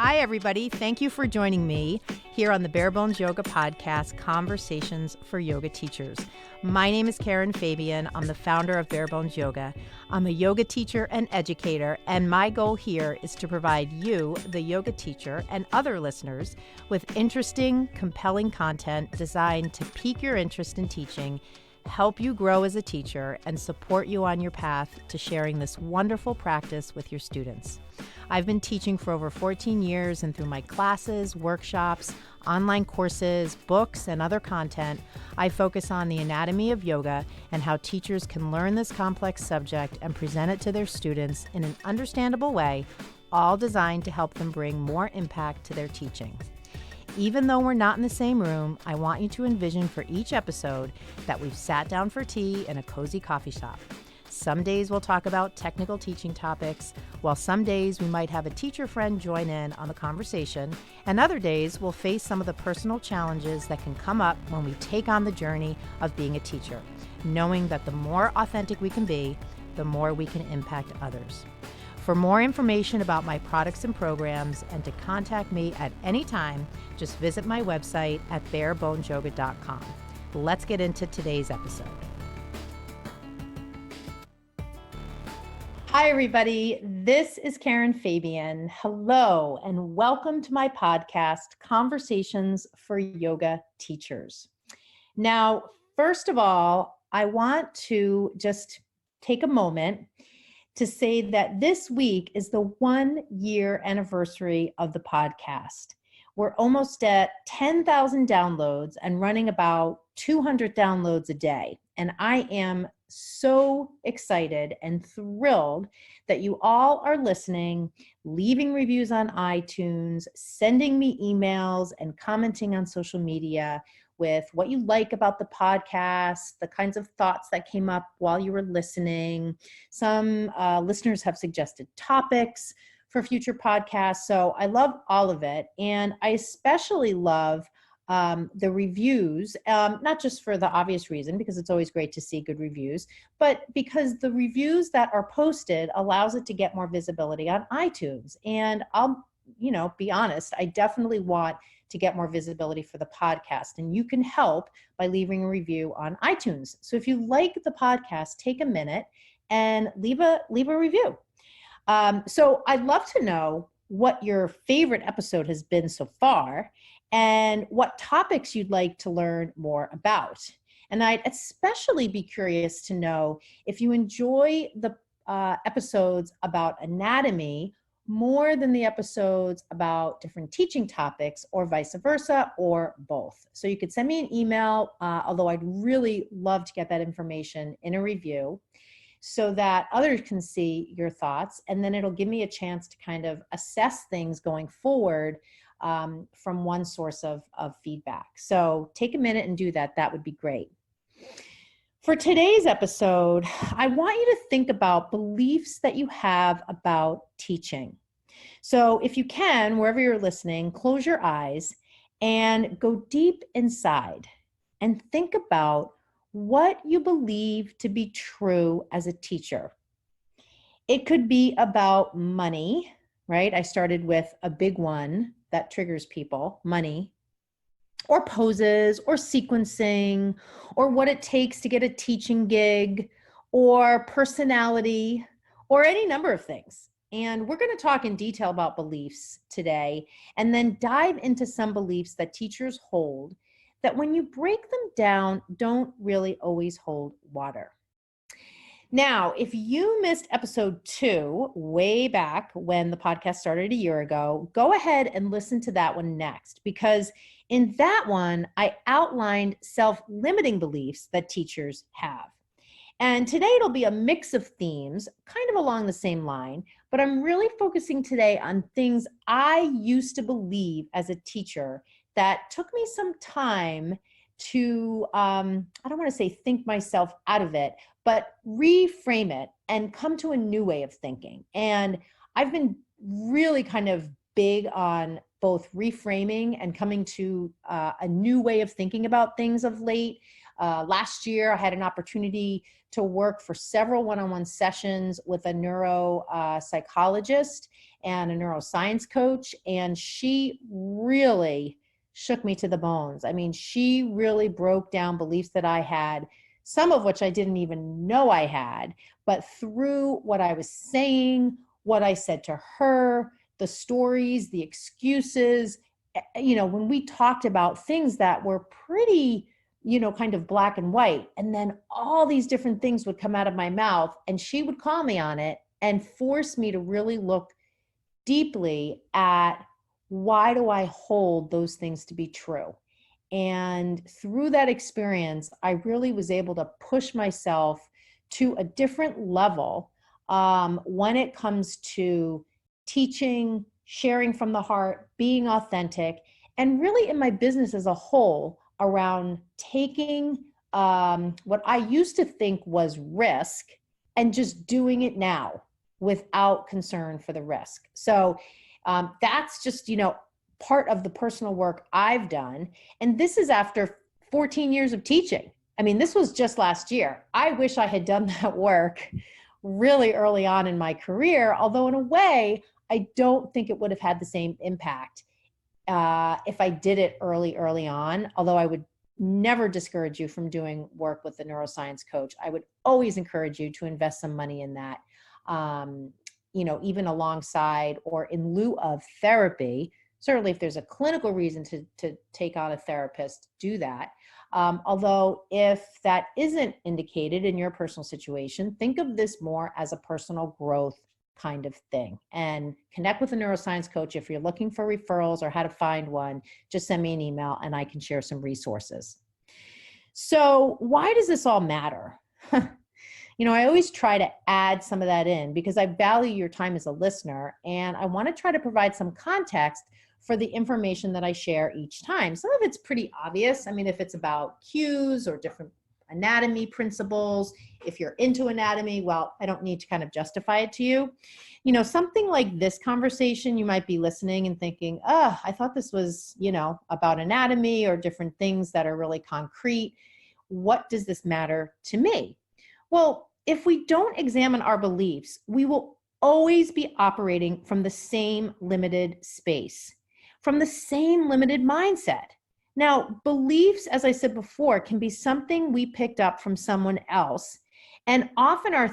Hi, everybody. Thank you for joining me here on the Bare Bones Yoga Podcast, Conversations for Yoga Teachers. My name is Karen Fabian. I'm the founder of Bare Bones Yoga. I'm a yoga teacher and educator, and my goal here is to provide you, the yoga teacher, and other listeners with interesting, compelling content designed to pique your interest in teaching, help you grow as a teacher, and support you on your path to sharing this wonderful practice with your students. I've been teaching for over 14 years, and through my classes, workshops, online courses, books, and other content, I focus on the anatomy of yoga and how teachers can learn this complex subject and present it to their students in an understandable way, all designed to help them bring more impact to their teaching. Even though we're not in the same room, I want you to envision for each episode that we've sat down for tea in a cozy coffee shop. Some days we'll talk about technical teaching topics, while some days we might have a teacher friend join in on the conversation, and other days we'll face some of the personal challenges that can come up when we take on the journey of being a teacher, knowing that the more authentic we can be, the more we can impact others. For more information about my products and programs and to contact me at any time, just visit my website at barebonesyoga.com. Let's get into today's episode. Hi, everybody. This is Karen Fabian. Hello, and welcome to my podcast, Conversations for Yoga Teachers. Now, first of all, I want to just take a moment to say that this week is the 1-year anniversary of the podcast. We're almost at 10,000 downloads and running about 200 downloads a day. And I am so excited and thrilled that you all are listening, leaving reviews on iTunes, sending me emails, and commenting on social media with what you like about the podcast, the kinds of thoughts that came up while you were listening. Some listeners have suggested topics for future podcasts. So I love all of it. And I especially love the reviews, not just for the obvious reason, because it's always great to see good reviews, but because the reviews that are posted allows it to get more visibility on iTunes. And I'll, be honest, I definitely want to get more visibility for the podcast. And you can help by leaving a review on iTunes. So if you like the podcast, take a minute and leave a review. So I'd love to know what your favorite episode has been so far and what topics you'd like to learn more about. And I'd especially be curious to know if you enjoy the episodes about anatomy more than the episodes about different teaching topics, or vice versa, or both. So you could send me an email, although I'd really love to get that information in a review so that others can see your thoughts, and then it'll give me a chance to kind of assess things going forward from one source of feedback. So take a minute and do that. That would be great. For today's episode, I want you to think about beliefs that you have about teaching. So if you can, wherever you're listening, close your eyes and go deep inside and think about what you believe to be true as a teacher. It could be about money, right? I started with a big one that triggers people, money, or poses, or sequencing, or what it takes to get a teaching gig, or personality, or any number of things. And we're going to talk in detail about beliefs today, and then dive into some beliefs that teachers hold that when you break them down, don't really always hold water. Now, if you missed episode 2 way back when the podcast started a year ago, go ahead and listen to that one next, because in that one, I outlined self-limiting beliefs that teachers have. And today it'll be a mix of themes, kind of along the same line, but I'm really focusing today on things I used to believe as a teacher that took me some time to, I don't want to say think myself out of it, but reframe it and come to a new way of thinking. And I've been really kind of big on both reframing and coming to a new way of thinking about things of late. Last year, I had an opportunity to work for several one-on-one sessions with a neuro psychologist and a neuroscience coach, and she really shook me to the bones. I mean, she really broke down beliefs that I had, some of which I didn't even know I had, but through what I was saying, what I said to her, the stories, the excuses, when we talked about things that were pretty, kind of black and white, and then all these different things would come out of my mouth, and she would call me on it and force me to really look deeply at, why do I hold those things to be true? And through that experience, I really was able to push myself to a different level when it comes to teaching, sharing from the heart, being authentic, and really in my business as a whole around taking what I used to think was risk and just doing it now without concern for the risk. So that's just, part of the personal work I've done. And this is after 14 years of teaching. I mean, this was just last year. I wish I had done that work really early on in my career, although in a way, I don't think it would have had the same impact if I did it early on, although I would never discourage you from doing work with the neuroscience coach. I would always encourage you to invest some money in that, even alongside or in lieu of therapy. Certainly if there's a clinical reason to take on a therapist, do that. Although if that isn't indicated in your personal situation, think of this more as a personal growth kind of thing, and connect with a neuroscience coach. If you're looking for referrals or how to find one, just send me an email and I can share some resources. So why does this all matter? I always try to add some of that in because I value your time as a listener, and I want to try to provide some context for the information that I share each time. Some of it's pretty obvious. I mean, if it's about cues or different anatomy principles, if you're into anatomy, well, I don't need to kind of justify it to you. Something like this conversation, you might be listening and thinking, I thought this was, about anatomy or different things that are really concrete. What does this matter to me? Well, if we don't examine our beliefs, we will always be operating from the same limited space, from the same limited mindset. Now, beliefs, as I said before, can be something we picked up from someone else, and often are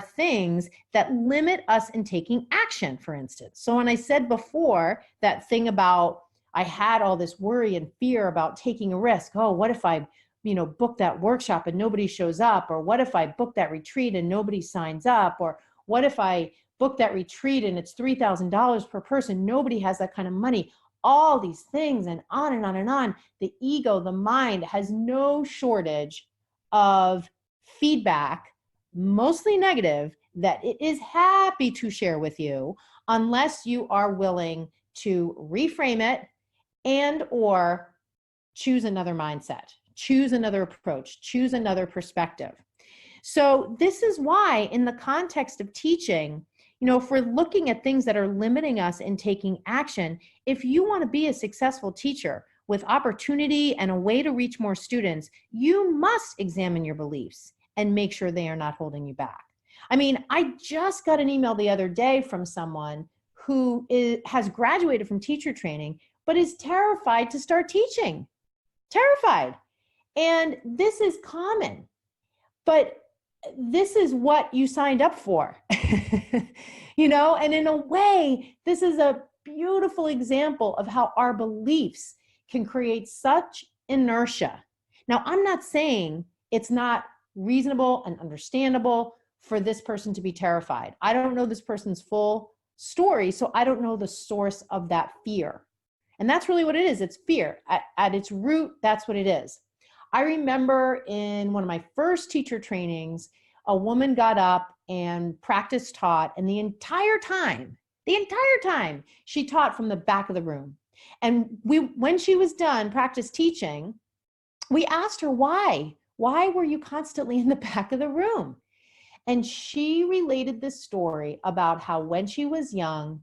things that limit us in taking action, for instance. So when I said before that thing about I had all this worry and fear about taking a risk, what if I book that workshop and nobody shows up? Or what if I book that retreat and nobody signs up? Or what if I book that retreat and it's $3,000 per person? Nobody has that kind of money. All these things, and on and on and on. The ego, the mind, has no shortage of feedback, mostly negative, that it is happy to share with you unless you are willing to reframe it and or choose another mindset, choose another approach, choose another perspective. So this is why in the context of teaching, if we're looking at things that are limiting us in taking action, if you want to be a successful teacher with opportunity and a way to reach more students, you must examine your beliefs and make sure they are not holding you back. I mean, I just got an email the other day from someone who has graduated from teacher training, but is terrified to start teaching. Terrified. And this is common, but this is what you signed up for, and in a way, this is a beautiful example of how our beliefs can create such inertia. Now, I'm not saying it's not reasonable and understandable for this person to be terrified. I don't know this person's full story, so I don't know the source of that fear. And that's really what it is. It's fear. At its root, that's what it is. I remember in one of my first teacher trainings, a woman got up and practice taught, and the entire time, she taught from the back of the room. And when she was done practice teaching, we asked her why. Why were you constantly in the back of the room? And she related this story about how when she was young,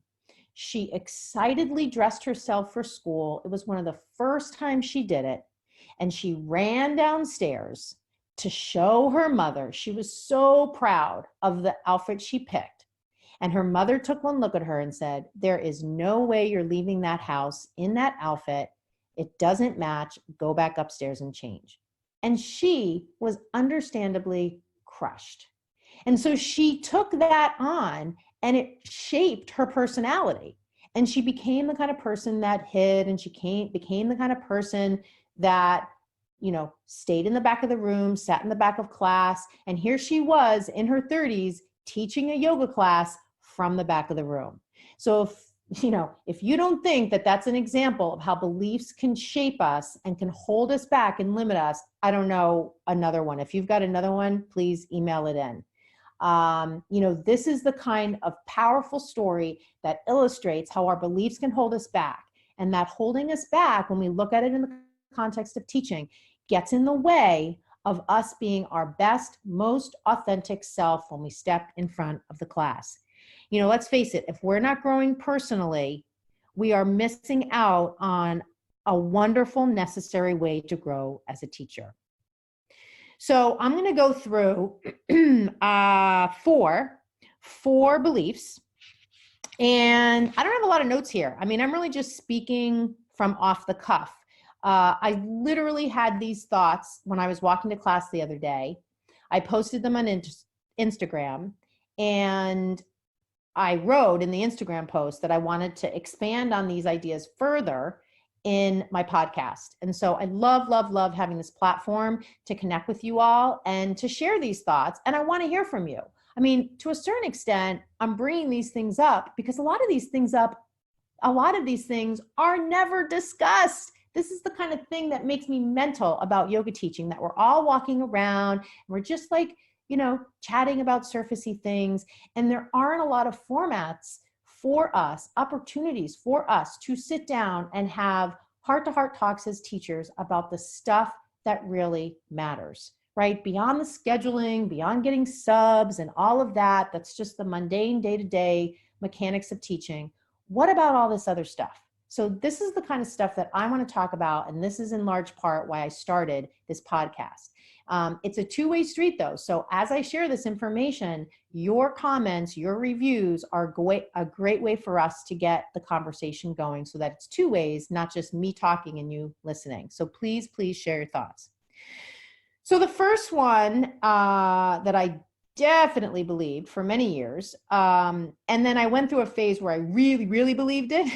she excitedly dressed herself for school. It was one of the first times she did it. And she ran downstairs to show her mother. She was so proud of the outfit she picked. And her mother took one look at her and said, there is no way you're leaving that house in that outfit. It doesn't match. Go back upstairs and change. And she was understandably crushed. And so she took that on and it shaped her personality. And she became the kind of person that hid, and she became the kind of person that, stayed in the back of the room, sat in the back of class. And here she was in her 30s teaching a yoga class from the back of the room. So if you don't think that that's an example of how beliefs can shape us and can hold us back and limit us, I don't know another one. If you've got another one, please email it in. This is the kind of powerful story that illustrates how our beliefs can hold us back, and that holding us back, when we look at it in the context of teaching, gets in the way of us being our best, most authentic self when we step in front of the class. Let's face it, if we're not growing personally, we are missing out on a wonderful, necessary way to grow as a teacher. So I'm going to go through four beliefs, and I don't have a lot of notes here. I'm really just speaking from off the cuff. I literally had these thoughts when I was walking to class the other day. I posted them on Instagram, and I wrote in the Instagram post that I wanted to expand on these ideas further in my podcast. And so I love having this platform to connect with you all and to share these thoughts. And I want to hear from you. To a certain extent, I'm bringing these things up because a lot of these things are never discussed. This is the kind of thing that makes me mental about yoga teaching, that we're all walking around and we're just chatting about surfacey things. And there aren't a lot of formats for us, opportunities for us to sit down and have heart-to-heart talks as teachers about the stuff that really matters, right? Beyond the scheduling, beyond getting subs and all of that, that's just the mundane day-to-day mechanics of teaching. What about all this other stuff? So this is the kind of stuff that I want to talk about, and this is in large part why I started this podcast. It's a two-way street though. So as I share this information, your comments, your reviews are a great way for us to get the conversation going, so that it's two ways, not just me talking and you listening. So please share your thoughts. So the first one that I definitely believed for many years, and then I went through a phase where I really believed it,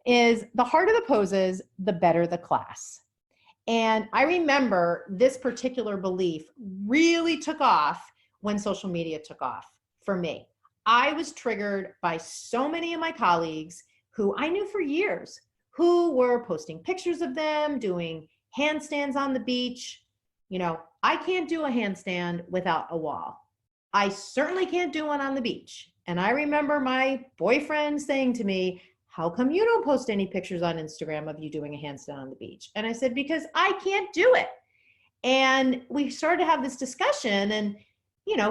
is the harder the poses, the better the class. And I remember this particular belief really took off when social media took off for me. I was triggered by so many of my colleagues who I knew for years, who were posting pictures of them doing handstands on the beach. I can't do a handstand without a wall. I certainly can't do one on the beach. And I remember my boyfriend saying to me, how come you don't post any pictures on Instagram of you doing a handstand on the beach? And I said, because I can't do it. And we started to have this discussion, and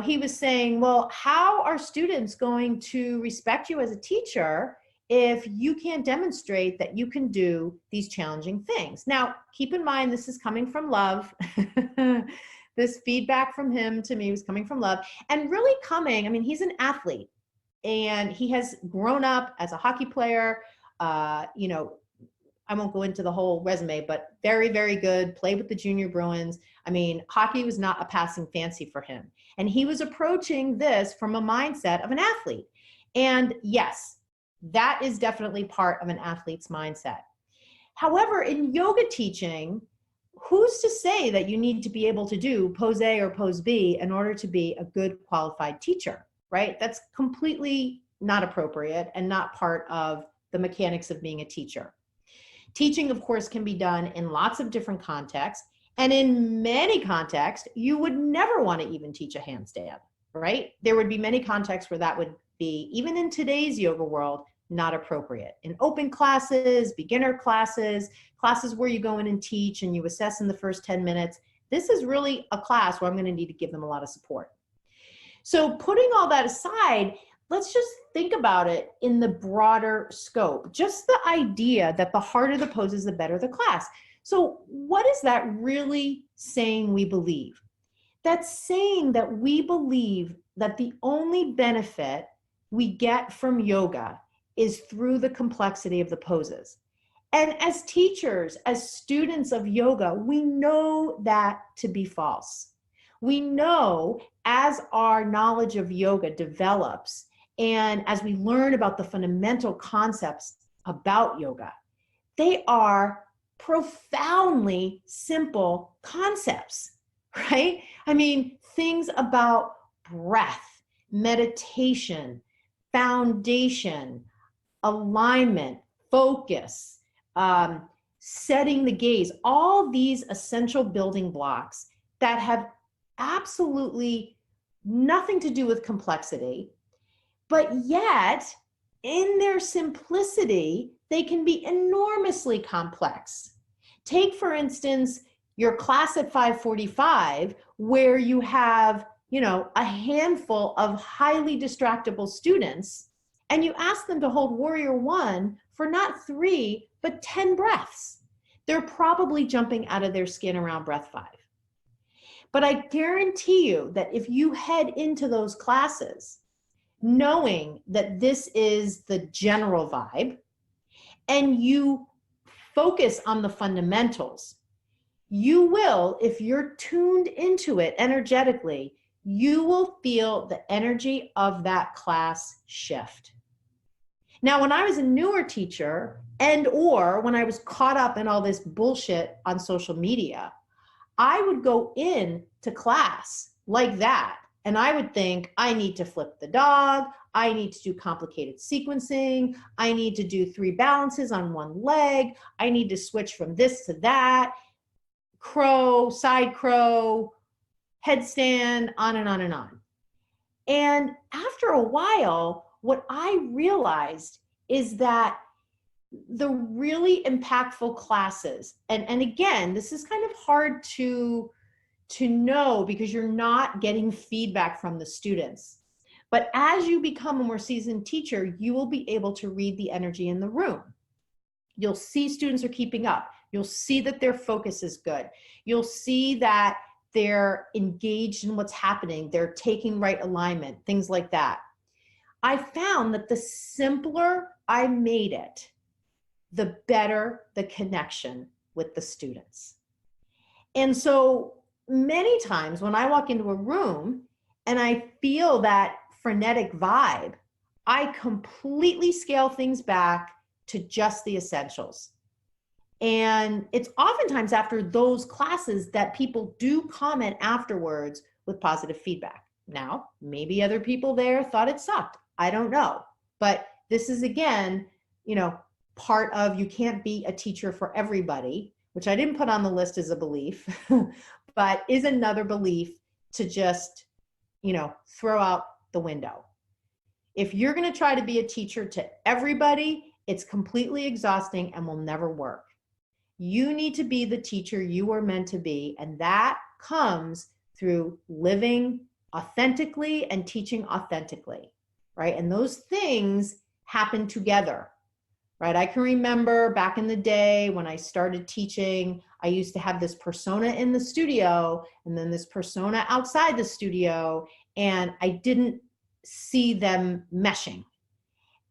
he was saying, well, how are students going to respect you as a teacher if you can't demonstrate that you can do these challenging things? Now, keep in mind, this is coming from love. This feedback from him to me was coming from love, and really he's an athlete. And he has grown up as a hockey player. I won't go into the whole resume, but very good, played with the junior Bruins. Hockey was not a passing fancy for him. And he was approaching this from a mindset of an athlete. And yes, that is definitely part of an athlete's mindset. However, in yoga teaching, who's to say that you need to be able to do pose A or pose B in order to be a good qualified teacher? Right? That's completely not appropriate and not part of the mechanics of being a teacher. Teaching, of course, can be done in lots of different contexts. And in many contexts, you would never want to even teach a handstand, right? There would be many contexts where that would be, even in today's yoga world, not appropriate. In open classes, beginner classes, classes where you go in and teach and you assess in the first 10 minutes, this is really a class where I'm going to need to give them a lot of support. So putting all that aside, let's just think about it in the broader scope. Just the idea that the harder the poses, the better the class. So what is that really saying we believe? That's saying that we believe that the only benefit we get from yoga is through the complexity of the poses. And as teachers, as students of yoga, we know that to be false. We know as our knowledge of yoga develops and as we learn about the fundamental concepts about yoga, they are profoundly simple concepts, right? I mean, things about breath, meditation, foundation, alignment, focus, setting the gaze, all these essential building blocks that have absolutely nothing to do with complexity, but yet in their simplicity, they can be enormously complex. Take, for instance, your class at 5:45, where you have, a handful of highly distractible students, and you ask them to hold Warrior One for not 3, but 10 breaths. They're probably jumping out of their skin around breath 5. But I guarantee you that if you head into those classes knowing that this is the general vibe, and you focus on the fundamentals, you will, if you're tuned into it energetically, you will feel the energy of that class shift. Now, when I was a newer teacher or when I was caught up in all this bullshit on social media, I would go in to class like that. And I would think, I need to flip the dog. I need to do complicated sequencing. I need to do 3 balances on one leg. I need to switch from this to that. Crow, side crow, headstand, on and on and on. And after a while, what I realized is that the really impactful classes, and again, this is kind of hard to know because you're not getting feedback from the students. But as you become a more seasoned teacher, you will be able to read the energy in the room. You'll see students are keeping up. You'll see that their focus is good. You'll see that they're engaged in what's happening. They're taking right alignment, things like that. I found that the simpler I made it, the better the connection with the students. And so many times when I walk into a room and I feel that frenetic vibe, I completely scale things back to just the essentials. And it's oftentimes after those classes that people do comment afterwards with positive feedback. Now, maybe other people there thought it sucked. I don't know. But this is, again, part of, you can't be a teacher for everybody, which I didn't put on the list as a belief, but is another belief to just, throw out the window. If you're going to try to be a teacher to everybody, it's completely exhausting and will never work. You need to be the teacher you are meant to be, and that comes through living authentically and teaching authentically, right? And those things happen together, right? I can remember back in the day when I started teaching, I used to have this persona in the studio and then this persona outside the studio, and I didn't see them meshing.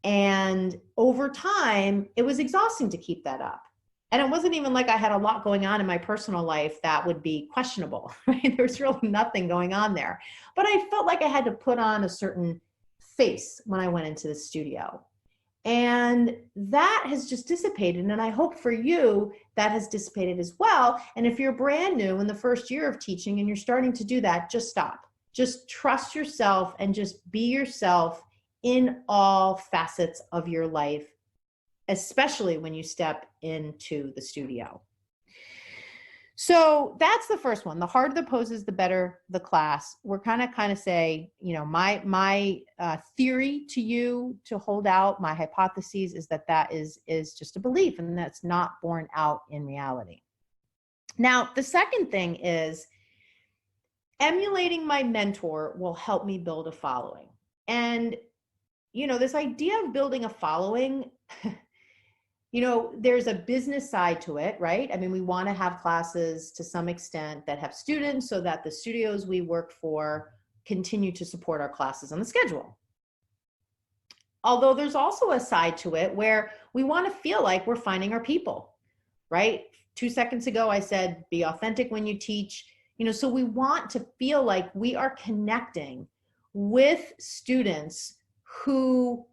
And over time, it was exhausting to keep that up. And it wasn't even like I had a lot going on in my personal life that would be questionable, right? There's really nothing going on there. But I felt like I had to put on a certain face when I went into the studio. And that has just dissipated. And I hope for you that has dissipated as well. And if you're brand new in the first year of teaching and you're starting to do that, just stop. Just trust yourself and just be yourself in all facets of your life, especially when you step into the studio. So that's the first one. The harder the poses, the better the class. We're kind of say, my theory to you to hold out, my hypothesis is that is just a belief and that's not borne out in reality. Now, the second thing is emulating my mentor will help me build a following. And, this idea of building a following, there's a business side to it, right? I mean, we want to have classes to some extent that have students so that the studios we work for continue to support our classes on the schedule. Although there's also a side to it where we want to feel like we're finding our people, right? 2 seconds ago, I said, be authentic when you teach, so we want to feel like we are connecting with students who,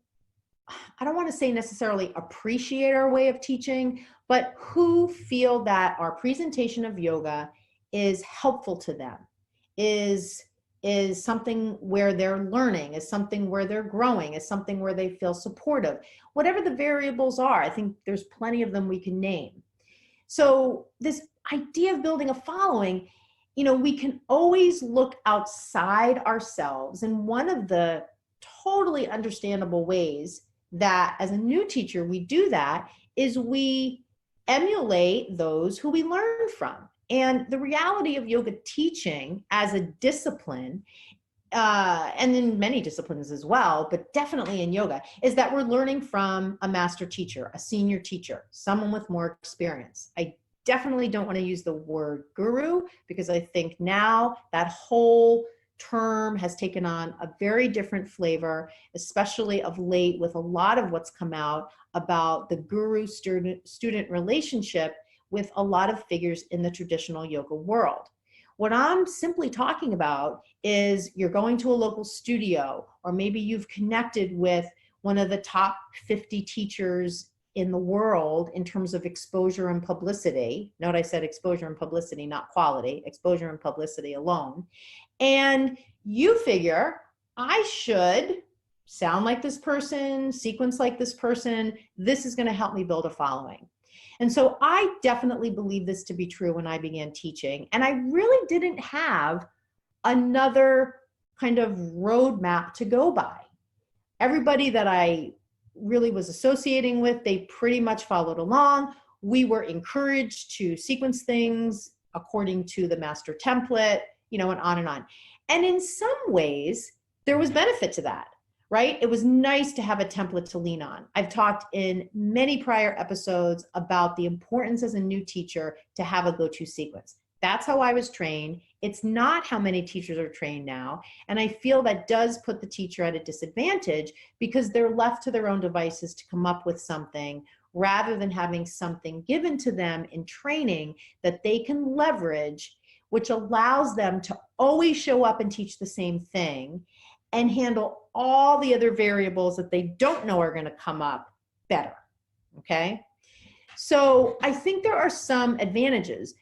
I don't want to say necessarily appreciate our way of teaching, but who feel that our presentation of yoga is helpful to them, is something where they're learning, is something where they're growing, is something where they feel supportive. Whatever the variables are, I think there's plenty of them we can name. So this idea of building a following, we can always look outside ourselves. And one of the totally understandable ways that as a new teacher we do that is we emulate those who we learn from. And the reality of yoga teaching as a discipline, and in many disciplines as well, but definitely in yoga, is that we're learning from a master teacher, a senior teacher, someone with more experience. I definitely don't want to use the word guru because I think now that whole term has taken on a very different flavor, especially of late with a lot of what's come out about the guru-student relationship with a lot of figures in the traditional yoga world. What I'm simply talking about is you're going to a local studio, or maybe you've connected with one of the top 50 teachers in the world in terms of exposure and publicity. Note I said exposure and publicity, not quality, exposure and publicity alone. And you figure, I should sound like this person, sequence like this person. This is going to help me build a following. And so I definitely believe this to be true when I began teaching. And I really didn't have another kind of roadmap to go by. Everybody that I really was associating with, they pretty much followed along. We were encouraged to sequence things according to the master template, and on and on. And in some ways, there was benefit to that, right? It was nice to have a template to lean on. I've talked in many prior episodes about the importance as a new teacher to have a go-to sequence. That's how I was trained. It's not how many teachers are trained now. And I feel that does put the teacher at a disadvantage because they're left to their own devices to come up with something rather than having something given to them in training that they can leverage, which allows them to always show up and teach the same thing and handle all the other variables that they don't know are going to come up better, okay? So I think there are some advantages.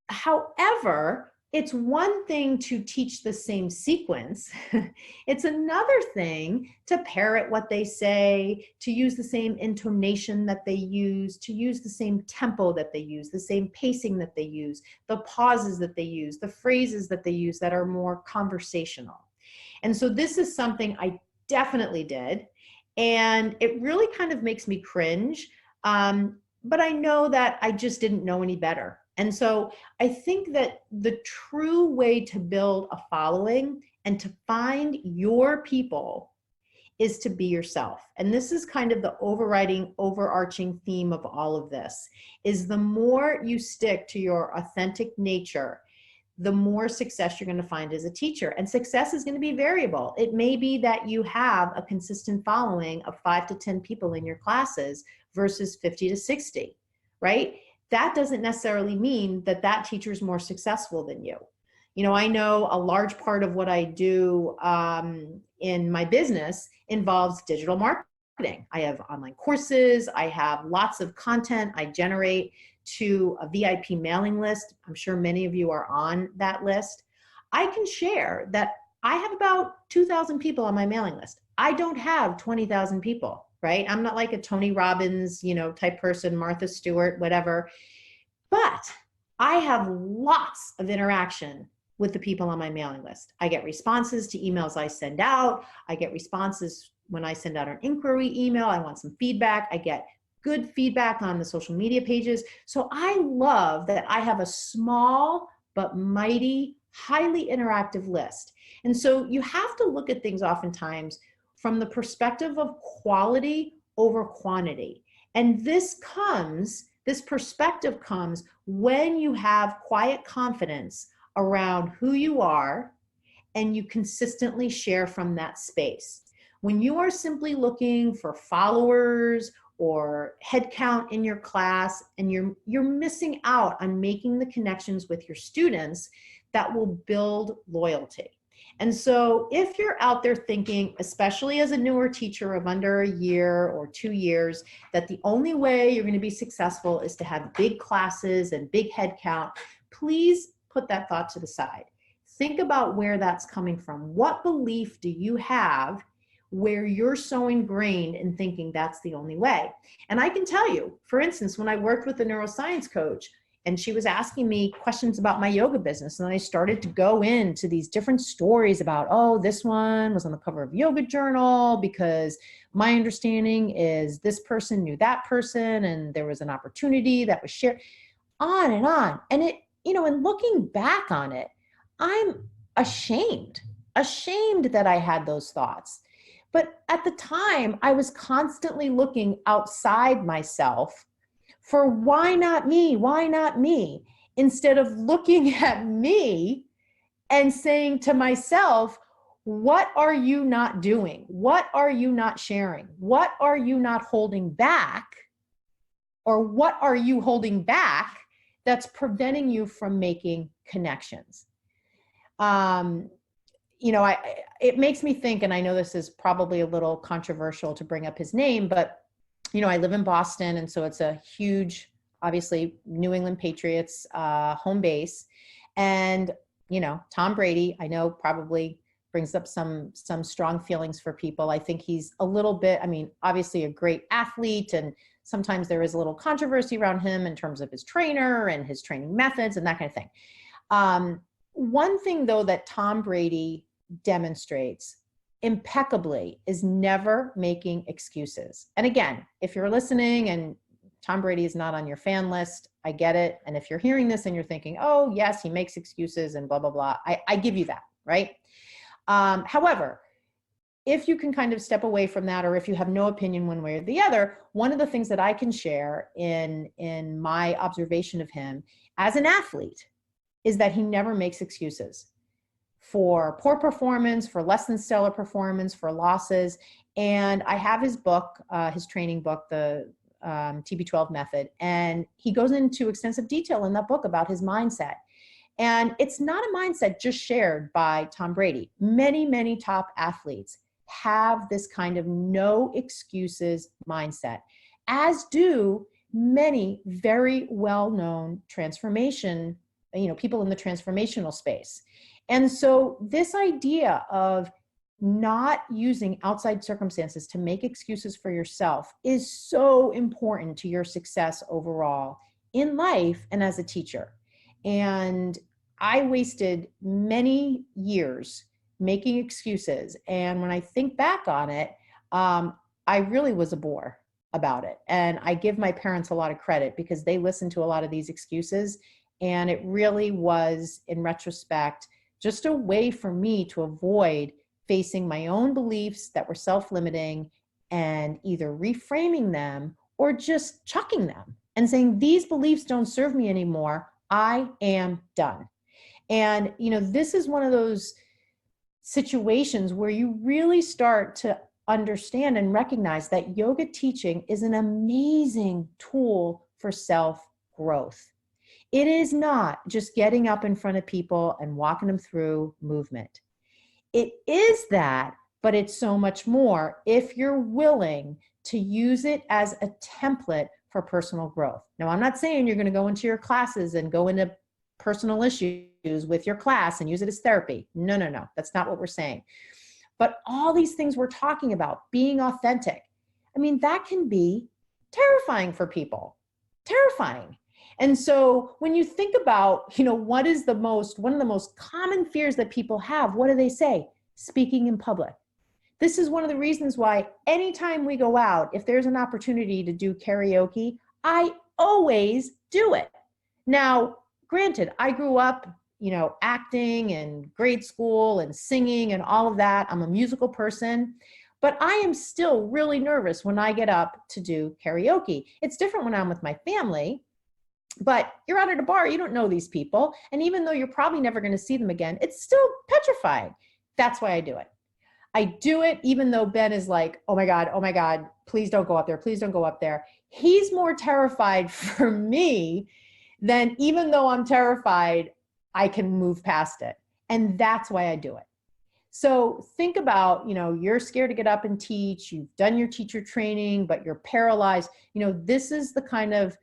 However, it's one thing to teach the same sequence. It's another thing to parrot what they say, to use the same intonation that they use, to use the same tempo that they use, the same pacing that they use, the pauses that they use, the phrases that they use that are more conversational. And so this is something I definitely did. And it really kind of makes me cringe. But I know that I just didn't know any better. And so I think that the true way to build a following and to find your people is to be yourself. And this is kind of the overarching theme of all of this, is the more you stick to your authentic nature, the more success you're going to find as a teacher. And success is going to be variable. It may be that you have a consistent following of 5 to 10 people in your classes versus 50 to 60, right? That doesn't necessarily mean that that teacher is more successful than you. I know a large part of what I do in my business involves digital marketing. I have online courses. I have lots of content I generate to a VIP mailing list. I'm sure many of you are on that list. I can share that I have about 2,000 people on my mailing list. I don't have 20,000 people, right? I'm not like a Tony Robbins, type person, Martha Stewart, whatever. But I have lots of interaction with the people on my mailing list. I get responses to emails I send out. I get responses when I send out an inquiry email. I want some feedback. I get good feedback on the social media pages. So I love that I have a small but mighty, highly interactive list. And so you have to look at things oftentimes from the perspective of quality over quantity. And this perspective comes when you have quiet confidence around who you are and you consistently share from that space. When you are simply looking for followers or head count in your class, and you're missing out on making the connections with your students that will build loyalty. And so if you're out there thinking, especially as a newer teacher of under a year or 2 years, that the only way you're going to be successful is to have big classes and big head count, please put that thought to the side. Think about where that's coming from. What belief do you have where you're so ingrained in thinking that's the only way? And I can tell you, for instance, when I worked with a neuroscience coach and she was asking me questions about my yoga business, and then I started to go into these different stories about, oh, this one was on the cover of Yoga Journal because my understanding is this person knew that person and there was an opportunity that was shared, on and on. And it, and looking back on it, I'm ashamed that I had those thoughts. But at the time, I was constantly looking outside myself for why not me? Why not me? Instead of looking at me and saying to myself, what are you not doing? What are you not sharing? What are you not holding back? Or what are you holding back that's preventing you from making connections? It makes me think, and I know this is probably a little controversial to bring up his name, but, I live in Boston, and so it's a huge, obviously, New England Patriots home base. And, Tom Brady, I know probably brings up some strong feelings for people. I think he's a little bit, obviously a great athlete, and sometimes there is a little controversy around him in terms of his trainer and his training methods and that kind of thing. One thing, though, that Tom Brady demonstrates impeccably is never making excuses. And again, if you're listening and Tom Brady is not on your fan list, I get it. And if you're hearing this and you're thinking, oh, yes, he makes excuses and blah, blah, blah, I give you that, right? However, if you can kind of step away from that, or if you have no opinion one way or the other, one of the things that I can share in my observation of him as an athlete is that he never makes excuses for poor performance, for less than stellar performance, for losses. And I have his book, his training book, the TB12 method. And he goes into extensive detail in that book about his mindset. And it's not a mindset just shared by Tom Brady. Many, many top athletes have this kind of no excuses mindset, as do many very well-known transformation, people in the transformational space. And so this idea of not using outside circumstances to make excuses for yourself is so important to your success overall in life and as a teacher. And I wasted many years making excuses. And when I think back on it, I really was a bore about it. And I give my parents a lot of credit because they listened to a lot of these excuses. And it really was, in retrospect, just a way for me to avoid facing my own beliefs that were self-limiting and either reframing them or just chucking them and saying, these beliefs don't serve me anymore. I am done. And, this is one of those situations where you really start to understand and recognize that yoga teaching is an amazing tool for self-growth. It is not just getting up in front of people and walking them through movement. It is that, but it's so much more if you're willing to use it as a template for personal growth. Now, I'm not saying you're going to go into your classes and go into personal issues with your class and use it as therapy. No. That's not what we're saying. But all these things we're talking about, being authentic, that can be terrifying for people. Terrifying. And so when you think about, what is one of the most common fears that people have, what do they say? Speaking in public. This is one of the reasons why anytime we go out, if there's an opportunity to do karaoke, I always do it. Now, granted, I grew up, acting and grade school and singing and all of that. I'm a musical person, But I am still really nervous when I get up to do karaoke. It's different when I'm with my family, but you're out at a bar, you don't know these people. And even though you're probably never going to see them again, it's still petrifying. That's why I do it. I do it even though Ben is like, oh my God, please don't go up there. Please don't go up there. He's more terrified for me than, even though I'm terrified, I can move past it. And that's why I do it. So think about, you're scared to get up and teach, you've done your teacher training, but you're paralyzed. This is the kind of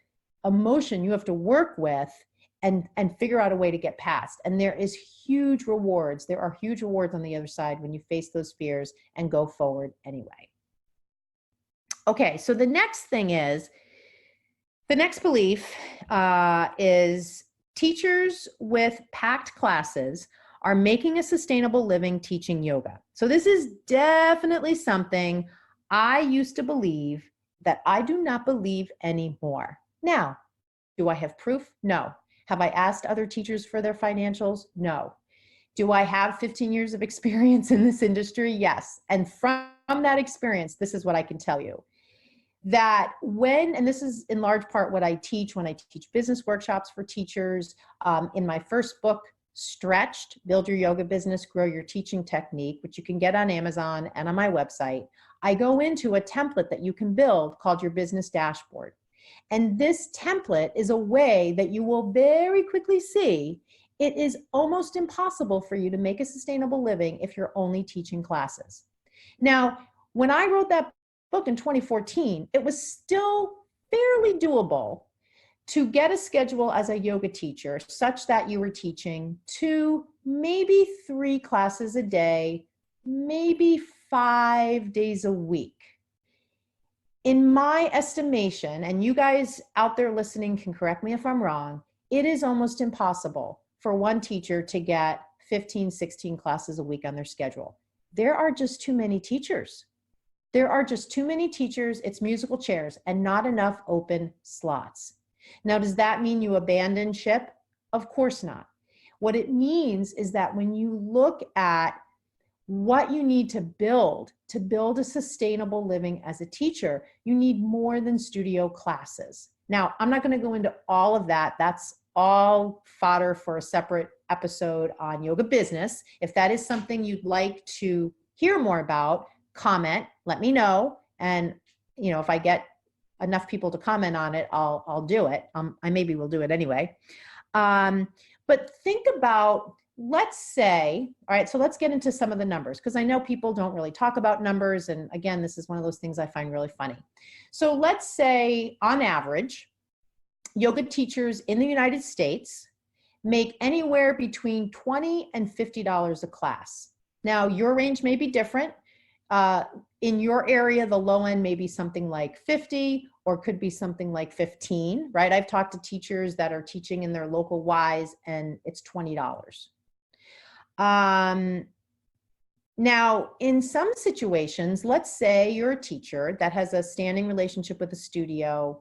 emotion you have to work with and figure out a way to get past. And there is huge rewards. There are huge rewards on the other side when you face those fears and go forward anyway. Okay, so the next belief is teachers with packed classes are making a sustainable living teaching yoga. So this is definitely something I used to believe that I do not believe anymore. Now, do I have proof? No. Have I asked other teachers for their financials? No. Do I have 15 years of experience in this industry? Yes. And from that experience, this is what I can tell you. That and this is in large part what I teach when I teach business workshops for teachers. In my first book, Stretched, Build Your Yoga Business, Grow Your Teaching Technique, which you can get on Amazon and on my website, I go into a template that you can build called your business dashboard. And this template is a way that you will very quickly see it is almost impossible for you to make a sustainable living if you're only teaching classes. Now, when I wrote that book in 2014, it was still fairly doable to get a schedule as a yoga teacher such that you were teaching 2, maybe 3 classes a day, maybe 5 days a week. In my estimation, and you guys out there listening can correct me if I'm wrong, it is almost impossible for one teacher to get 15, 16 classes a week on their schedule. There are just too many teachers. There are just too many teachers. It's musical chairs and not enough open slots. Now, does that mean you abandon ship? Of course not. What it means is that when you look at what you need to build a sustainable living as a teacher, you need more than studio classes. Now, I'm not going to go into all of that. That's all fodder for a separate episode on yoga business. If that is something you'd like to hear more about, comment, let me know. And, if I get enough people to comment on it, I'll do it. I maybe will do it anyway. But think about, let's say, all right, so let's get into some of the numbers because I know people don't really talk about numbers. And again, this is one of those things I find really funny. So let's say on average, yoga teachers in the United States make anywhere between $20 and $50 a class. Now, your range may be different. In your area, the low end may be something like 50 or could be something like 15, right? I've talked to teachers that are teaching in their local Ys and it's $20. Now, in some situations, let's say you're a teacher that has a standing relationship with a studio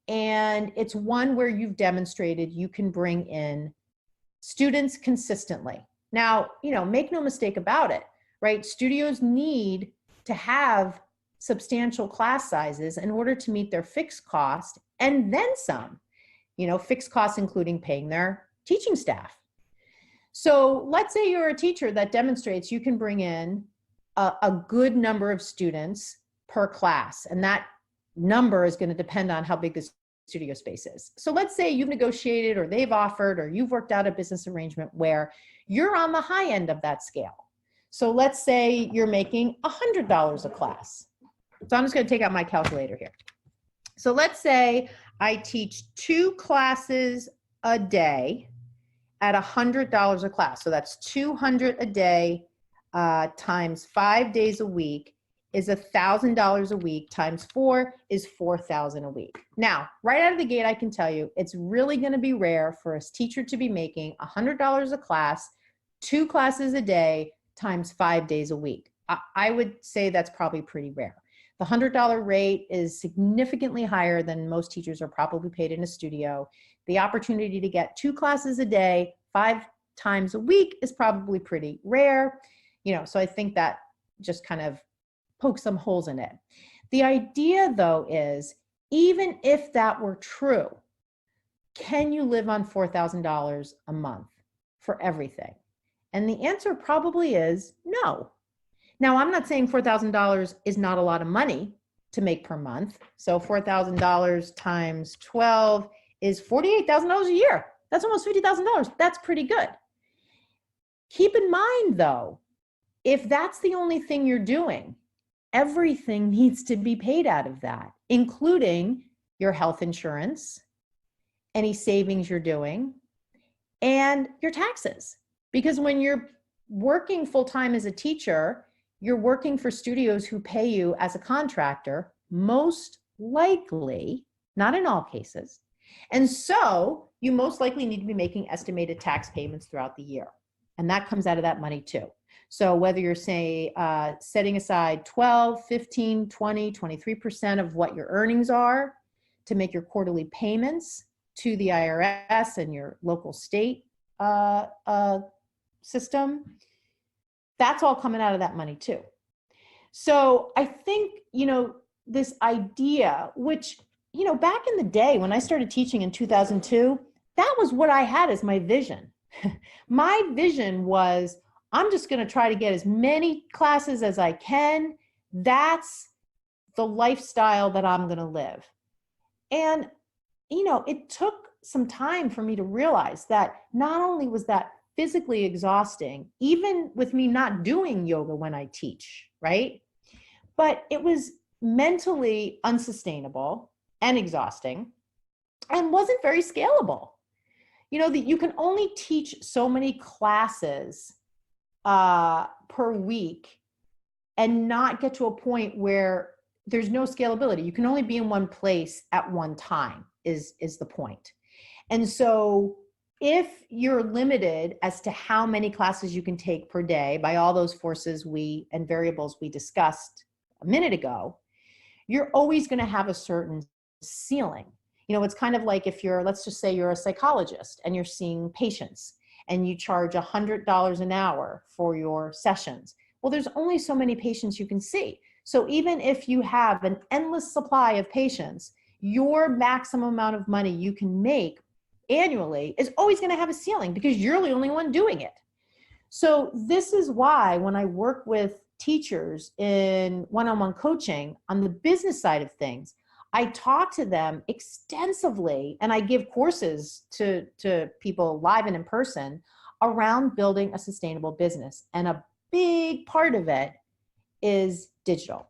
and it's one where you've demonstrated you can bring in students consistently. Now, make no mistake about it, right? Studios need to have substantial class sizes in order to meet their fixed cost and then some, fixed costs including paying their teaching staff. So let's say you're a teacher that demonstrates you can bring in a good number of students per class, and that number is going to depend on how big the studio space is. So let's say you've negotiated or they've offered or you've worked out a business arrangement where you're on the high end of that scale. So let's say you're making $100 a class. So I'm just going to take out my calculator here. So let's say I teach 2 classes a day at $100 a class. So that's 200 a day times 5 days a week is $1,000 a week times 4 is $4,000 a week. Now, right out of the gate, I can tell you it's really going to be rare for a teacher to be making $100 a class, 2 classes a day times 5 days a week. I would say that's probably pretty rare. The $100 rate is significantly higher than most teachers are probably paid in a studio. The opportunity to get 2 classes a day, 5 times a week is probably pretty rare. So I think that just kind of poke some holes in it. The idea, though, is even if that were true, can you live on $4,000 a month for everything? And the answer probably is no. Now, I'm not saying $4,000 is not a lot of money to make per month. So $4,000 times 12 is $48,000 a year. That's almost $50,000. That's pretty good. Keep in mind, though, if that's the only thing you're doing, everything needs to be paid out of that, including your health insurance, any savings you're doing, and your taxes. Because when you're working full-time as a teacher, you're working for studios who pay you as a contractor, most likely, not in all cases. And so you most likely need to be making estimated tax payments throughout the year. And that comes out of that money too. So whether you're setting aside 12, 15, 20, 23% of what your earnings are to make your quarterly payments to the IRS and your local state system, that's all coming out of that money too. So I think, this idea, which, back in the day when I started teaching in 2002, that was what I had as my vision. My vision was, I'm just going to try to get as many classes as I can. That's the lifestyle that I'm going to live. And, it took some time for me to realize that not only was that physically exhausting, even with me not doing yoga when I teach, right? But it was mentally unsustainable and exhausting and wasn't very scalable. That you can only teach so many classes per week and not get to a point where there's no scalability. You can only be in one place at one time is the point. And so if you're limited as to how many classes you can take per day by all those forces and variables we discussed a minute ago, you're always going to have a certain ceiling. It's kind of like if let's just say you're a psychologist and you're seeing patients and you charge $100 an hour for your sessions. Well, there's only so many patients you can see. So even if you have an endless supply of patients, your maximum amount of money you can make annually is always going to have a ceiling because you're the only one doing it. So this is why when I work with teachers in one-on-one coaching on the business side of things, I talk to them extensively and I give courses to people live and in person around building a sustainable business. And a big part of it is digital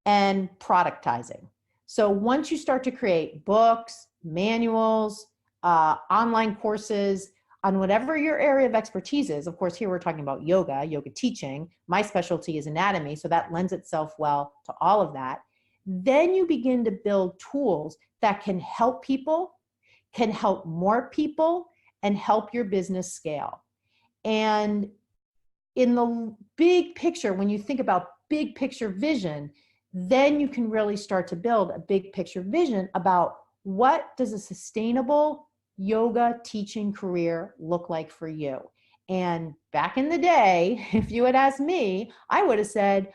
and productizing. So once you start to create books, manuals, online courses on whatever your area of expertise is, of course, here we're talking about yoga teaching. My specialty is anatomy, so that lends itself well to all of that. Then you begin to build tools that can help people, can help more people, and help your business scale. And in the big picture, when you think about big picture vision, then you can really start to build a big picture vision about what does a sustainable yoga teaching career look like for you. And back in the day, if you had asked me, I would have said,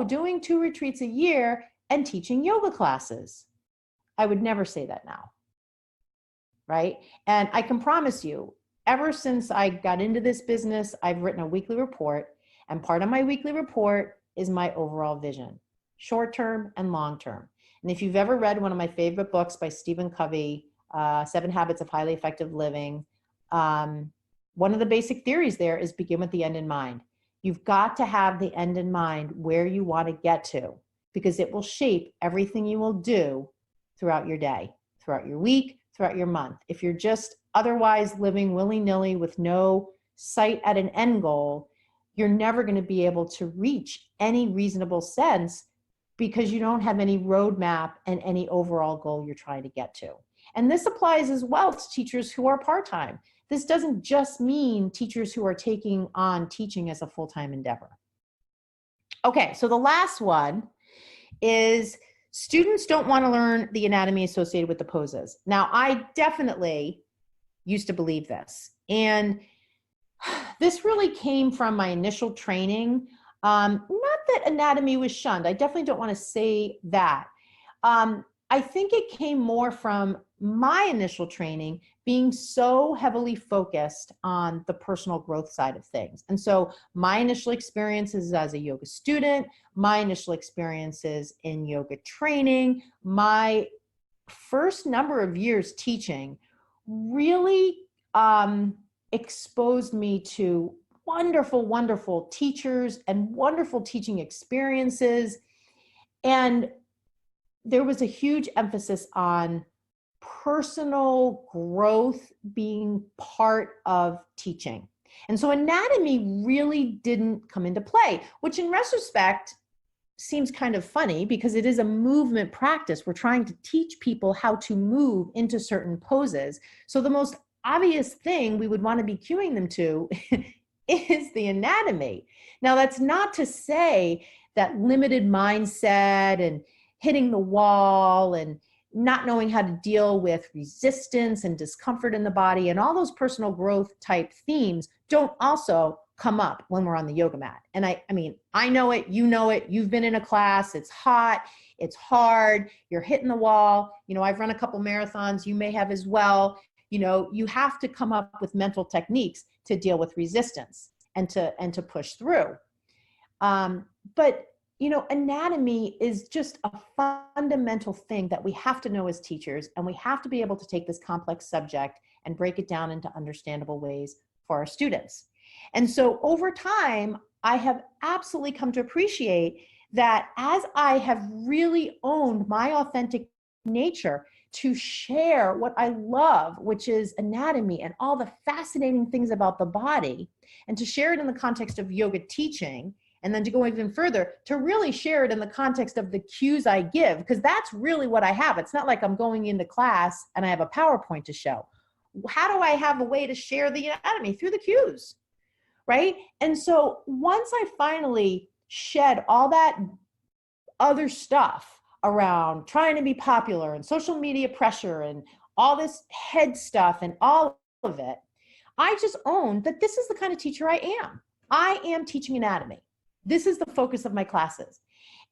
doing 2 retreats a year and teaching yoga classes. I would never say that now, right? And I can promise you, ever since I got into this business, I've written a weekly report, and part of my weekly report is my overall vision, short-term and long-term. And if you've ever read one of my favorite books by Stephen Covey, 7 Habits of Highly Effective Living, one of the basic theories there is begin with the end in mind. You've got to have the end in mind where you want to get to, because it will shape everything you will do throughout your day, throughout your week, throughout your month. If you're just otherwise living willy-nilly with no sight at an end goal, you're never going to be able to reach any reasonable sense because you don't have any roadmap and any overall goal you're trying to get to. And this applies as well to teachers who are part-time. This doesn't just mean teachers who are taking on teaching as a full-time endeavor. Okay, so the last one is students don't want to learn the anatomy associated with the poses. Now, I definitely used to believe this. And this really came from my initial training. Not that anatomy was shunned. I definitely don't want to say that. I think it came more from my initial training being so heavily focused on the personal growth side of things. And so my initial experiences as a yoga student, my initial experiences in yoga training, my first number of years teaching really exposed me to wonderful, wonderful teachers and wonderful teaching experiences. And there was a huge emphasis on personal growth being part of teaching. And so anatomy really didn't come into play, which in retrospect seems kind of funny because it is a movement practice. We're trying to teach people how to move into certain poses. So the most obvious thing we would want to be cueing them to is the anatomy. Now, that's not to say that limited mindset and hitting the wall and not knowing how to deal with resistance and discomfort in the body and all those personal growth type themes don't also come up when we're on the yoga mat. And I mean, I know it, you know it, you've been in a class, it's hot, it's hard, you're hitting the wall. You know, I've run a couple marathons, you may have as well. You know, you have to come up with mental techniques to deal with resistance and to push through. But you know, anatomy is just a fundamental thing that we have to know as teachers, and we have to be able to take this complex subject and break it down into understandable ways for our students. And so over time, I have absolutely come to appreciate that as I have really owned my authentic nature to share what I love, which is anatomy and all the fascinating things about the body, and to share it in the context of yoga teaching, and then to go even further, to really share it in the context of the cues I give, because that's really what I have. It's not like I'm going into class and I have a PowerPoint to show. How do I have a way to share the anatomy? Through the cues, right? And so once I finally shed all that other stuff around trying to be popular and social media pressure and all this head stuff and all of it, I just owned that this is the kind of teacher I am. I am teaching anatomy. This is the focus of my classes.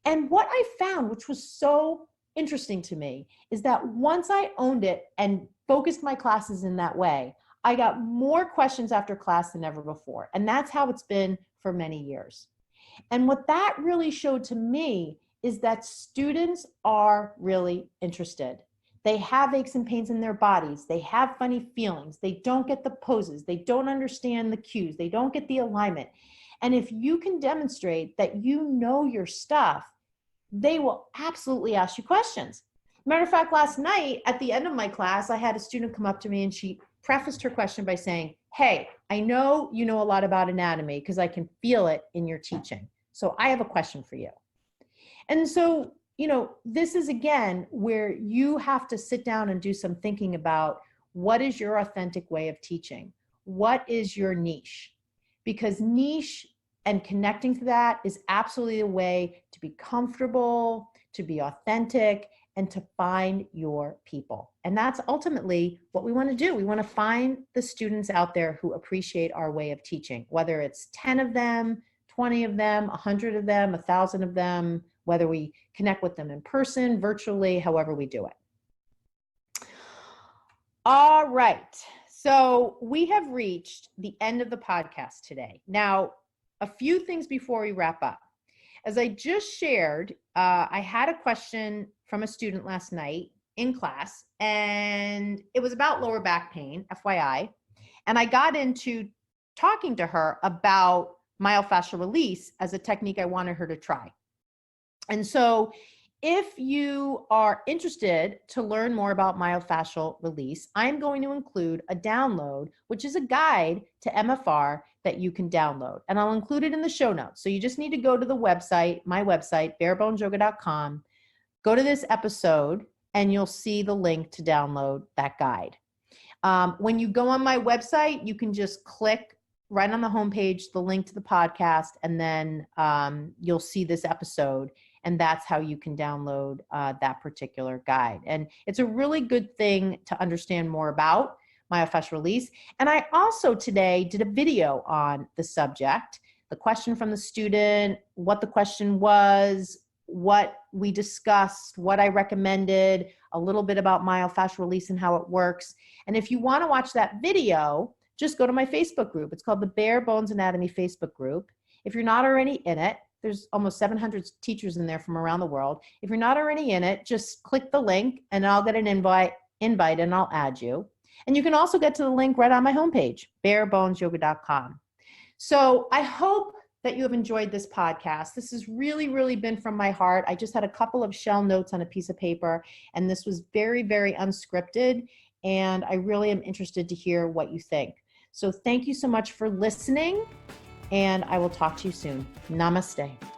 And what I found, which was so interesting to me, is that once I owned it and focused my classes in that way, I got more questions after class than ever before. And that's how it's been for many years. And what that really showed to me is that students are really interested. They have aches and pains in their bodies. They have funny feelings. They don't get the poses. They don't understand the cues. They don't get the alignment. And if you can demonstrate that you know your stuff, they will absolutely ask you questions. Matter of fact, last night at the end of my class, I had a student come up to me and she prefaced her question by saying, "Hey, I know you know a lot about anatomy because I can feel it in your teaching. So I have a question for you." And so, you know, this is again where you have to sit down and do some thinking about what is your authentic way of teaching? What is your niche? Because niche and connecting to that is absolutely a way to be comfortable, to be authentic, and to find your people. And that's ultimately what we want to do. We want to find the students out there who appreciate our way of teaching, whether it's 10 of them, 20 of them, 100 of them, 1,000 of them, whether we connect with them in person, virtually, however we do it. All right. So we have reached the end of the podcast today. Now, a few things before we wrap up. As I just shared, I had a question from a student last night in class, and it was about lower back pain, FYI. And I got into talking to her about myofascial release as a technique I wanted her to try. And so if you are interested to learn more about myofascial release, I'm going to include a download, which is a guide to MFR that you can download. And I'll include it in the show notes. So you just need to go to the website, my website, barebonesyoga.com, go to this episode, and you'll see the link to download that guide. When you go on my website, you can just click right on the homepage, the link to the podcast, and then you'll see this episode. And that's how you can download that particular guide. And it's a really good thing to understand more about myofascial release. And I also today did a video on the subject the question from the student, what the question was, what we discussed, what I recommended, a little bit about myofascial release and how it works. And if you want to watch that video, just go to my Facebook group. It's called the Bare Bones Anatomy Facebook group. If you're not already in it, there's almost 700 teachers in there from around the world. If you're not already in it, just click the link and I'll get an invite and I'll add you. And you can also get to the link right on my homepage, barebonesyoga.com. So I hope that you have enjoyed this podcast. This has really, really been from my heart. I just had a couple of shell notes on a piece of paper, and this was very, very unscripted. And I really am interested to hear what you think. So thank you so much for listening, and I will talk to you soon. Namaste.